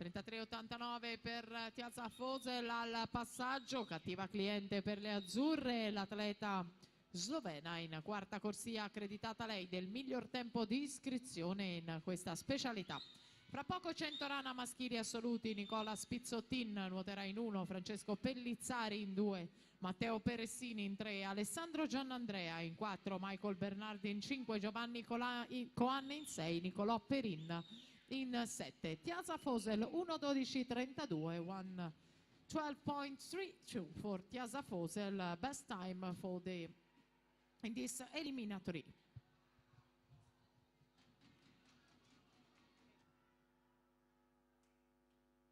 33,89 per Tiaza Fosel al passaggio, cattiva cliente per le azzurre, l'atleta slovena in quarta corsia accreditata lei del miglior tempo di iscrizione in questa specialità. Fra poco 100 rana maschili assoluti, Nicola Spizzottin nuoterà in 1, Francesco Pellizzari in 2, Matteo Peressini in 3, Alessandro Giannandrea in 4, Michael Bernardi in 5, Giovanni Coan in 6, Nicolò Perin in 7. Tiaza Fosel 1:12:32, 1:12.32 for Tiaza Fosel, best time for in this eliminatory.